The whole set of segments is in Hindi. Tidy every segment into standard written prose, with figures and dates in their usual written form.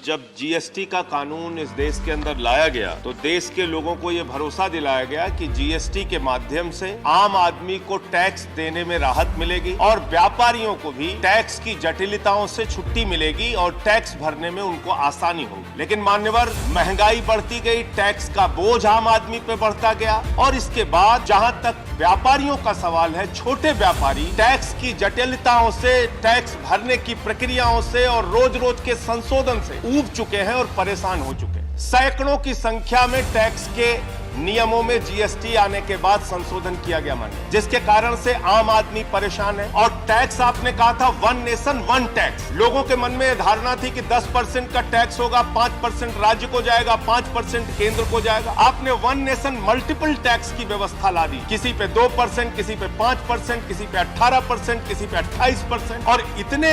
जब जीएसटी का कानून इस देश के अंदर लाया गया तो देश के लोगों को ये भरोसा दिलाया गया कि जीएसटी के माध्यम से आम आदमी को टैक्स देने में राहत मिलेगी और व्यापारियों को भी टैक्स की जटिलताओं से छुट्टी मिलेगी और टैक्स भरने में उनको आसानी होगी। लेकिन मान्यवर, महंगाई बढ़ती गई, टैक्स का बोझ आम आदमी पे बढ़ता गया और इसके बाद जहां तक व्यापारियों का सवाल है, छोटे व्यापारी टैक्स की जटिलताओं से, टैक्स भरने की प्रक्रियाओं से और रोज रोज के संशोधन से ऊब चुके हैं और परेशान हो चुके हैं। सैकड़ों की संख्या में टैक्स के नियमों में जीएसटी आने के बाद संशोधन किया गया मान्य, जिसके कारण से आम आदमी परेशान है। और टैक्स आपने कहा था वन नेशन वन टैक्स, लोगों के मन में यह धारणा थी कि 10% का टैक्स होगा, 5% राज्य को जाएगा, 5% केंद्र को जाएगा। आपने वन नेशन मल्टीपल टैक्स की व्यवस्था ला दी, किसी पे 2%, किसी पे 5%, किसी पे 18%, किसी पे 28%। और इतने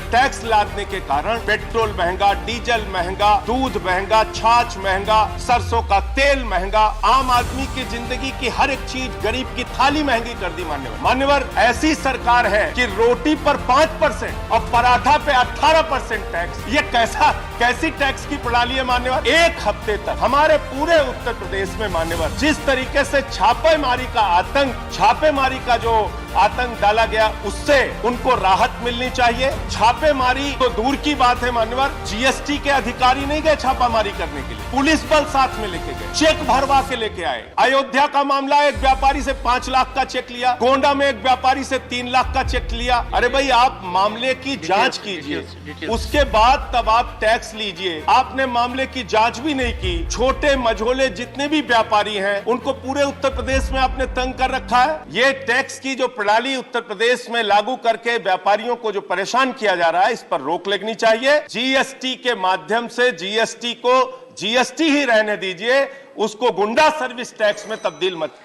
टैक्स लादने के कारण पेट्रोल महंगा, डीजल महंगा, दूध महंगा, छाछ महंगा, सरसों का तेल महंगा, आम आदमी की जिंदगी की हर एक चीज, गरीब की थाली महंगी कर दी मान्यवर। ऐसी सरकार है कि रोटी पर 5% और पराठा पे 18% टैक्स। ये कैसी टैक्स की प्रणाली है मान्यवर? एक हफ्ते तक हमारे पूरे उत्तर प्रदेश में मान्यवर जिस तरीके से छापेमारी का जो आतंक डाला गया, उससे उनको राहत मिलनी चाहिए। छापेमारी तो दूर की बात है मान्यवर, जीएसटी के अधिकारी नहीं गए छापामारी करने के लिए, पुलिस बल साथ में लेके गए, चेक भरवा के लेके आए। अयोध्या का मामला, एक व्यापारी से 5 लाख का चेक लिया, गोंडा में एक व्यापारी से 3 लाख का चेक लिया। अरे भाई, आप मामले की जांच कीजिए, उसके बाद तब आप टैक्स लीजिए। आपने मामले की जांच भी नहीं की। छोटे मझोले जितने भी व्यापारी हैं, उनको पूरे उत्तर प्रदेश में आपने तंग कर रखा है। ये टैक्स की जो प्रणाली उत्तर प्रदेश में लागू करके व्यापारियों को जो परेशान किया जा रहा है, इस पर रोक लगनी चाहिए। जीएसटी के माध्यम से जीएसटी को जीएसटी ही रहने दीजिए, उसको गुंडा सर्विस टैक्स में तब्दील मत